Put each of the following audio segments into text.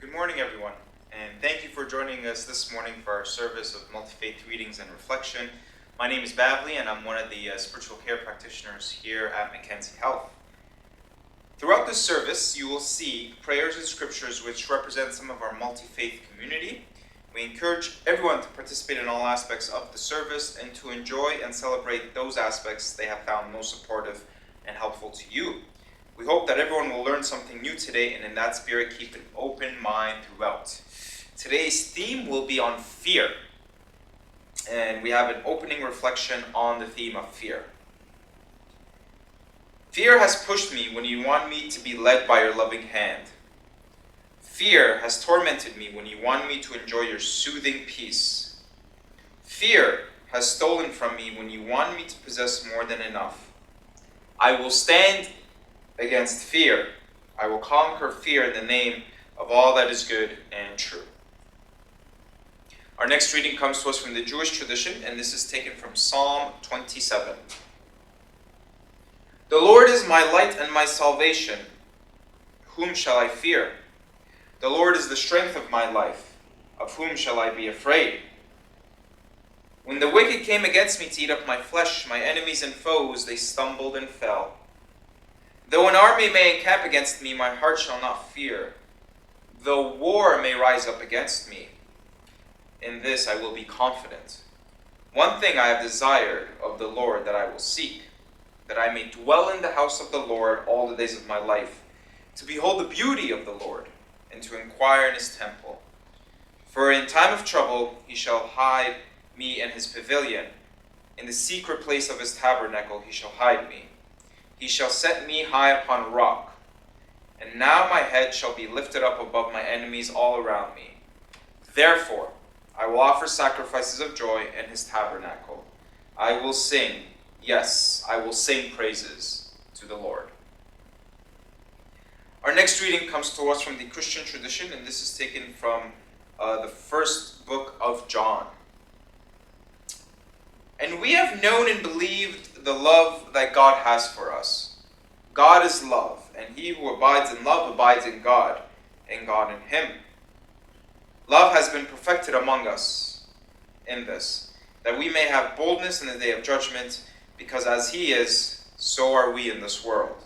Good morning, everyone, and thank you for joining us this morning for our service of Multifaith Readings and Reflection. My name is Bavli, and I'm one of the spiritual care practitioners here at Mackenzie Health. Throughout this service, you will see prayers and scriptures which represent some of our multi-faith community. We encourage everyone to participate in all aspects of the service and to enjoy and celebrate those aspects they have found most supportive and helpful to you. We hope that everyone will learn something new today, and in that spirit, keep an open mind throughout. Today's theme will be on fear, and we have an opening reflection on the theme of fear. Fear has pushed me when you want me to be led by your loving hand. Fear has tormented me when you want me to enjoy your soothing peace. Fear has stolen from me when you want me to possess more than enough. I will stand against fear. I will conquer fear in the name of all that is good and true. Our next reading comes to us from the Jewish tradition, and this is taken from Psalm 27. The Lord is my light and my salvation. Whom shall I fear? The Lord is the strength of my life. Of whom shall I be afraid? When the wicked came against me to eat up my flesh, my enemies and foes, they stumbled and fell. Though an army may encamp against me, my heart shall not fear. Though war may rise up against me, in this I will be confident. One thing I have desired of the Lord that I will seek, that I may dwell in the house of the Lord all the days of my life, to behold the beauty of the Lord, and to inquire in his temple. For in time of trouble he shall hide me in his pavilion. In the secret place of his tabernacle he shall hide me. He shall set me high upon a rock. And now my head shall be lifted up above my enemies all around me. Therefore I will offer sacrifices of joy in his tabernacle. I will sing, yes, I will sing praises to the Lord. Our next reading comes to us from the Christian tradition, and this is taken from the first book of John. And we have known and believed the love that God has for us. God is love, and he who abides in love abides in God, and God in him. Love has been perfected among us in this, that we may have boldness in the day of judgment, because as he is, so are we in this world.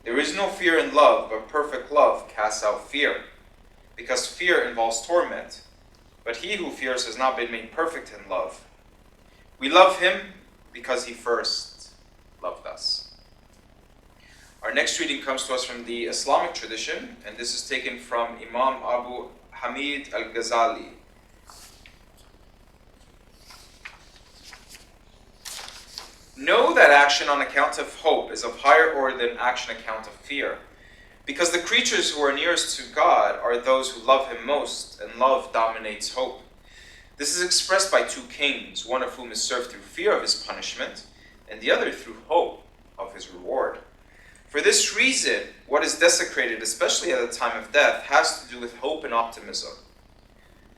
There is no fear in love, but perfect love casts out fear, because fear involves torment. But he who fears has not been made perfect in love. We love him because he first loved us. Our next reading comes to us from the Islamic tradition, and this is taken from Imam Abu Hamid al-Ghazali. Know that action on account of hope is of higher order than action on account of fear, because the creatures who are nearest to God are those who love him most, and love dominates hope. This is expressed by two kings, one of whom is served through fear of his punishment, and the other through hope of his reward. For this reason, what is desecrated, especially at the time of death, has to do with hope and optimism.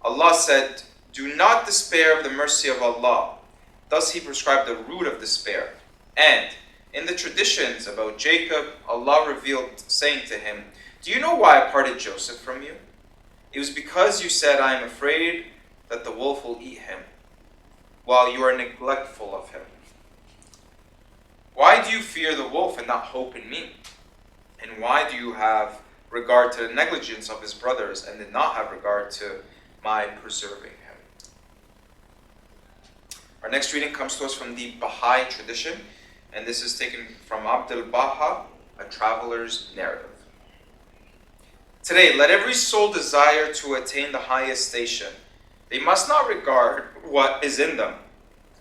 Allah said, "Do not despair of the mercy of Allah." Thus he prescribed the root of despair. And in the traditions about Jacob, Allah revealed, saying to him, "Do you know why I parted Joseph from you? It was because you said, 'I am afraid that the wolf will eat him,' while you are neglectful of him. Why do you fear the wolf and not hope in me? And why do you have regard to the negligence of his brothers and did not have regard to my preserving him?" Our next reading comes to us from the Baha'i tradition, and this is taken from Abdul Baha, A Traveler's Narrative. Today, let every soul desire to attain the highest station. They must not regard what is in them,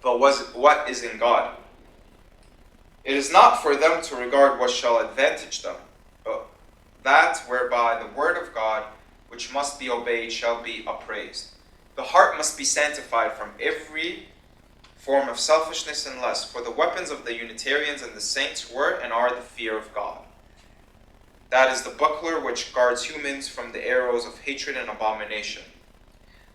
but what is in God. It is not for them to regard what shall advantage them, but that whereby the word of God, which must be obeyed, shall be upraised. The heart must be sanctified from every form of selfishness and lust, for the weapons of the Unitarians and the saints were and are the fear of God. That is the buckler which guards humans from the arrows of hatred and abomination.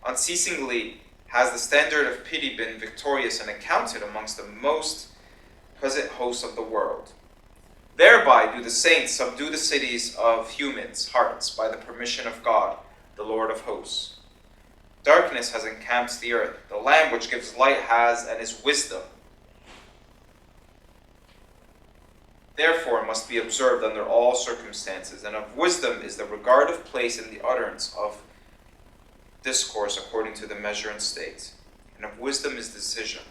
Unceasingly has the standard of pity been victorious and accounted amongst the most present hosts of the world. Thereby do the saints subdue the cities of humans' hearts by the permission of God, the Lord of hosts. Darkness has encamped the earth. The Lamb which gives light has and is wisdom. Therefore must be observed under all circumstances, and of wisdom is the regard of place and the utterance of discourse according to the measure and state. And of wisdom is decision,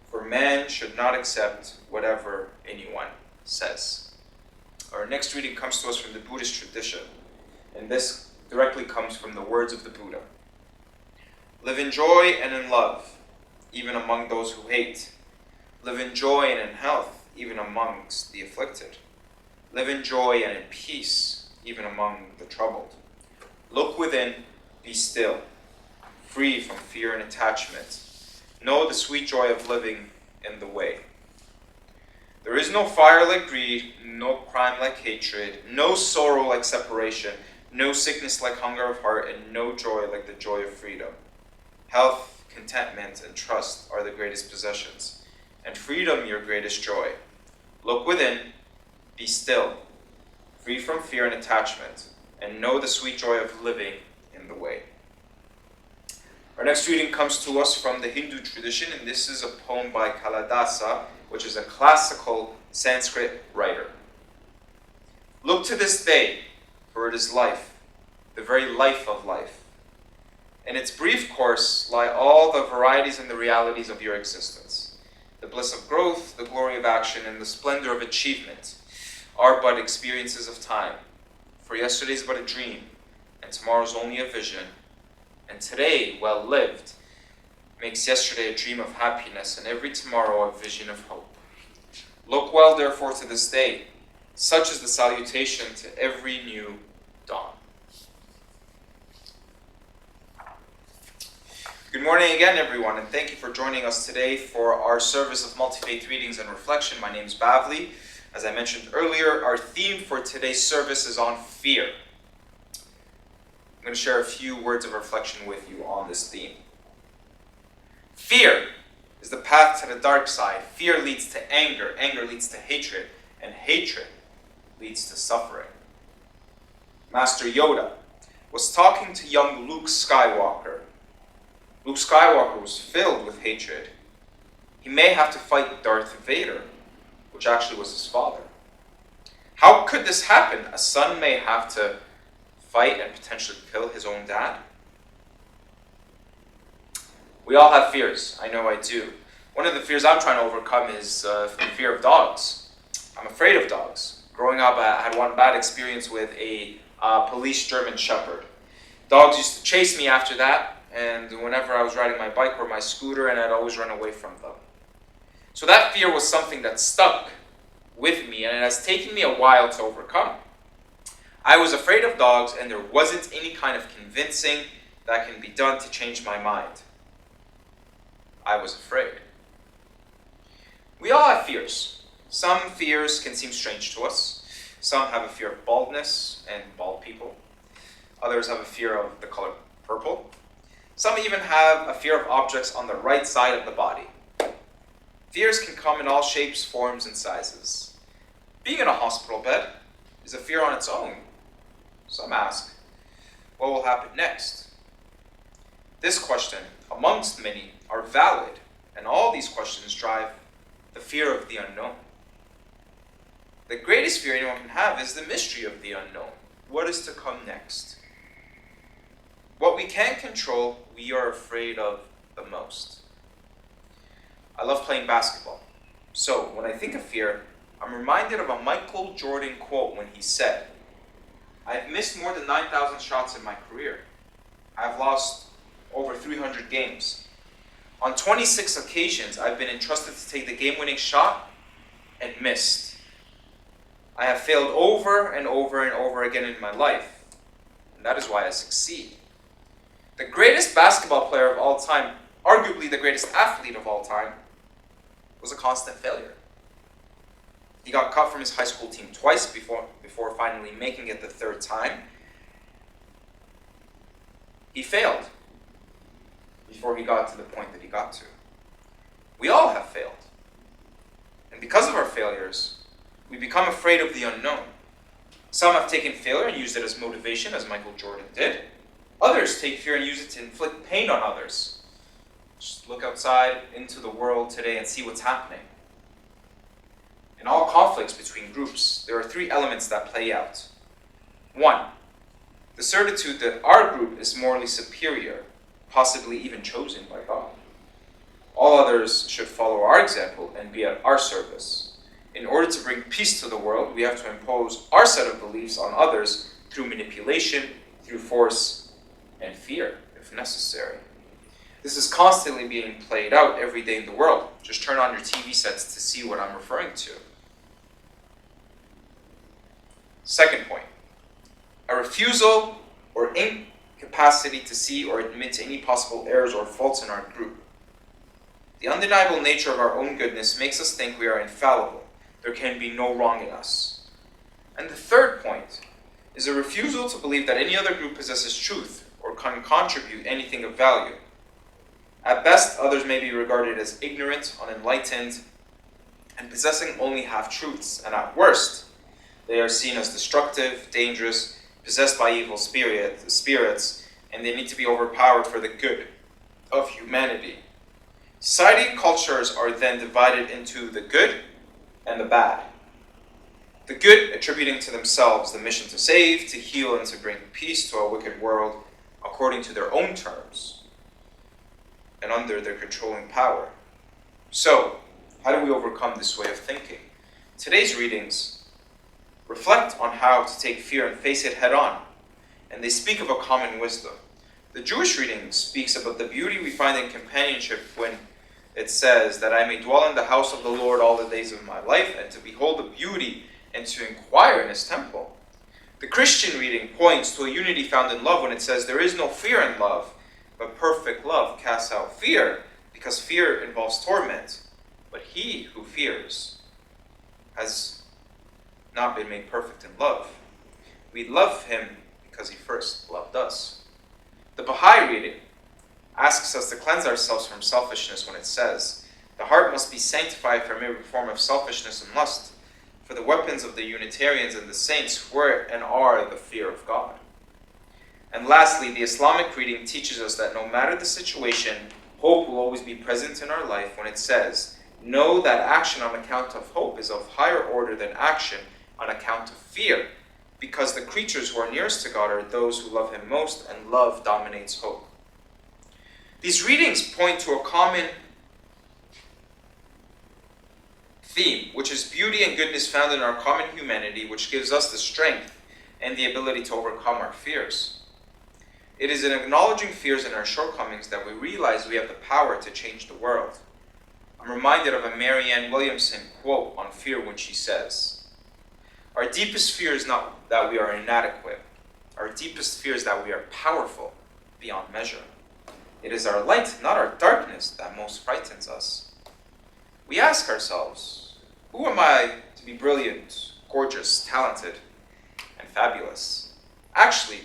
for man should not accept whatever anyone says. Our next reading comes to us from the Buddhist tradition, and this directly comes from the words of the Buddha. Live in joy and in love, even among those who hate. Live in joy and in health, even amongst the afflicted. Live in joy and in peace, even among the troubled. Look within, be still, free from fear and attachment. Know the sweet joy of living in the way. There is no fire like greed, no crime like hatred, no sorrow like separation, no sickness like hunger of heart, and no joy like the joy of freedom. Health, contentment, and trust are the greatest possessions, and freedom your greatest joy. Look within, be still, free from fear and attachment, and know the sweet joy of living in the way. Our next reading comes to us from the Hindu tradition, and this is a poem by Kalidasa, which is a classical Sanskrit writer. Look to this day, for it is life, the very life of life. In its brief course lie all the varieties and the realities of your existence. The bliss of growth, the glory of action, and the splendor of achievement are but experiences of time. For yesterday is but a dream, and tomorrow is only a vision. And today, well lived, makes yesterday a dream of happiness, and every tomorrow a vision of hope. Look well, therefore, to this day. Such is the salutation to every new dawn. Good morning again, everyone, and thank you for joining us today for our service of Multifaith Readings and Reflection. My name is Bavli. As I mentioned earlier, our theme for today's service is on fear. I'm going to share a few words of reflection with you on this theme. Fear is the path to the dark side. Fear leads to anger. Anger leads to hatred. And hatred leads to suffering. Master Yoda was talking to young Luke Skywalker. Luke Skywalker was filled with hatred. He may have to fight Darth Vader, which actually was his father. How could this happen? A son may have to fight and potentially kill his own dad? We all have fears. I know I do. One of the fears I'm trying to overcome is the fear of dogs. I'm afraid of dogs. Growing up, I had one bad experience with a police German Shepherd. Dogs used to chase me after that, and whenever I was riding my bike or my scooter, and I'd always run away from them. So that fear was something that stuck with me, and it has taken me a while to overcome. I was afraid of dogs, and there wasn't any kind of convincing that can be done to change my mind. I was afraid. We all have fears. Some fears can seem strange to us. Some have a fear of baldness and bald people. Others have a fear of the color purple. Some even have a fear of objects on the right side of the body. Fears can come in all shapes, forms, and sizes. Being in a hospital bed is a fear on its own. Some ask, what will happen next? This question, amongst many, are valid, and all these questions drive the fear of the unknown. The greatest fear anyone can have is the mystery of the unknown. What is to come next? What we can't control, we are afraid of the most. I love playing basketball. So, when I think of fear, I'm reminded of a Michael Jordan quote when he said, I've missed more than 9,000 shots in my career. I've lost over 300 games. On 26 occasions, I've been entrusted to take the game-winning shot and missed. I have failed over and over and over again in my life, and that is why I succeed. The greatest basketball player of all time, arguably the greatest athlete of all time, was a constant failure. He got cut from his high school team twice before finally making it the third time. He failed before he got to the point that he got to. We all have failed. And because of our failures, we become afraid of the unknown. Some have taken failure and used it as motivation, as Michael Jordan did. Others take fear and use it to inflict pain on others. Just look outside into the world today and see what's happening. In all conflicts between groups, there are three elements that play out. 1. The certitude that our group is morally superior, possibly even chosen by God. All others should follow our example and be at our service. In order to bring peace to the world, we have to impose our set of beliefs on others through manipulation, through force, and fear, if necessary. This is constantly being played out every day in the world. Just turn on your TV sets to see what I'm referring to. Second point. A refusal or incapacity to see or admit any possible errors or faults in our group. The undeniable nature of our own goodness makes us think we are infallible. There can be no wrong in us. And the third point is a refusal to believe that any other group possesses truth or can contribute anything of value. At best, others may be regarded as ignorant, unenlightened, and possessing only half-truths, and at worst, they are seen as destructive, dangerous, possessed by evil spirits, and they need to be overpowered for the good of humanity. Society and cultures are then divided into the good and the bad. The good attributing to themselves the mission to save, to heal, and to bring peace to a wicked world according to their own terms and under their controlling power. So, how do we overcome this way of thinking? Today's readings reflect on how to take fear and face it head on, and they speak of a common wisdom. The Jewish reading speaks about the beauty we find in companionship when it says that I may dwell in the house of the Lord all the days of my life, and to behold the beauty and to inquire in his temple. The Christian reading points to a unity found in love when it says there is no fear in love, but perfect love casts out fear, because fear involves torment. But he who fears has not been made perfect in love. We love him because he first loved us. The Baha'i reading asks us to cleanse ourselves from selfishness when it says, the heart must be sanctified from every form of selfishness and lust, for the weapons of the Unitarians and the saints were and are the fear of God. And lastly, the Islamic reading teaches us that no matter the situation, hope will always be present in our life when it says, know that action on account of hope is of higher order than action on account of fear, because the creatures who are nearest to God are those who love him most, and love dominates hope. These readings point to a common theme, which is beauty and goodness found in our common humanity, which gives us the strength and the ability to overcome our fears. It is in acknowledging fears and our shortcomings that we realize we have the power to change the world. I'm reminded of a Marianne Williamson quote on fear when she says, our deepest fear is not that we are inadequate. Our deepest fear is that we are powerful beyond measure. It is our light, not our darkness, that most frightens us. We ask ourselves, who am I to be brilliant, gorgeous, talented, and fabulous? Actually,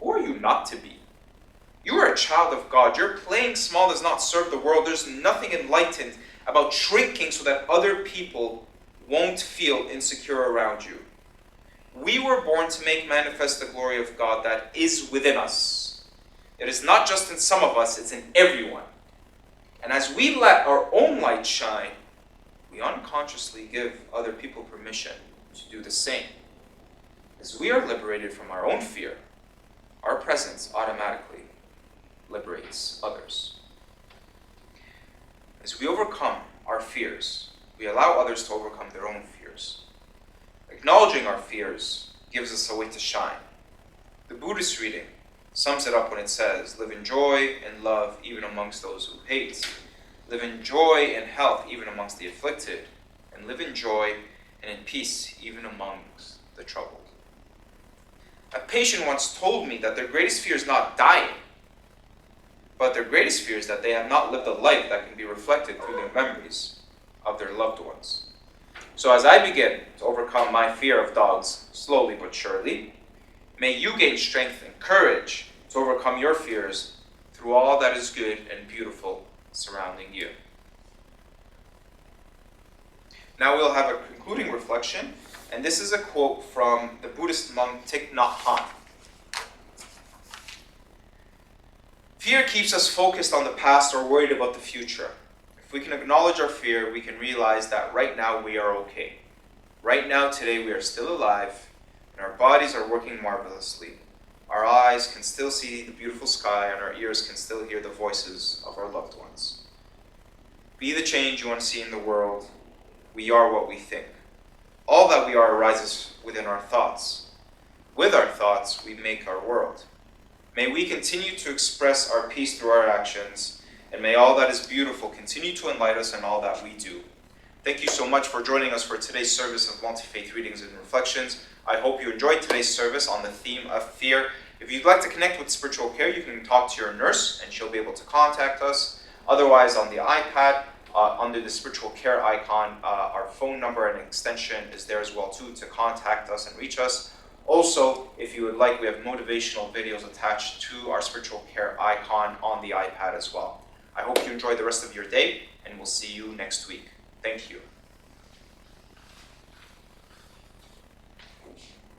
who are you not to be? You are a child of God. Your playing small does not serve the world. There's nothing enlightened about shrinking so that other people won't feel insecure around you. We were born to make manifest the glory of God that is within us. It is not just in some of us, it's in everyone. And as we let our own light shine, we unconsciously give other people permission to do the same. As we are liberated from our own fear, our presence automatically liberates others. As we overcome our fears, we allow others to overcome their own fears. Acknowledging our fears gives us a way to shine. The Buddhist reading sums it up when it says, live in joy and love even amongst those who hate. Live in joy and health even amongst the afflicted. And live in joy and in peace even amongst the troubled. A patient once told me that their greatest fear is not dying, but their greatest fear is that they have not lived a life that can be reflected through their memories of their loved ones. So as I begin to overcome my fear of dogs, slowly but surely, may you gain strength and courage to overcome your fears through all that is good and beautiful surrounding you. Now we'll have a concluding reflection, and this is a quote from the Buddhist monk Thich Nhat Hanh. Fear keeps us focused on the past or worried about the future. If we can acknowledge our fear, we can realize that right now we are okay. Right now, today, we are still alive, and our bodies are working marvelously. Our eyes can still see the beautiful sky, and our ears can still hear the voices of our loved ones. Be the change you want to see in the world. We are what we think. All that we are arises within our thoughts. With our thoughts, we make our world. May we continue to express our peace through our actions, and may all that is beautiful continue to enlighten us in all that we do. Thank you so much for joining us for today's service of Multifaith Readings and Reflections. I hope you enjoyed today's service on the theme of fear. If you'd like to connect with spiritual care, you can talk to your nurse, and she'll be able to contact us. Otherwise, on the iPad, under the spiritual care icon, our phone number and extension is there as well too to contact us and reach us. Also, if you would like, we have motivational videos attached to our spiritual care icon on the iPad as well. I hope you enjoy the rest of your day, and we'll see you next week. Thank you.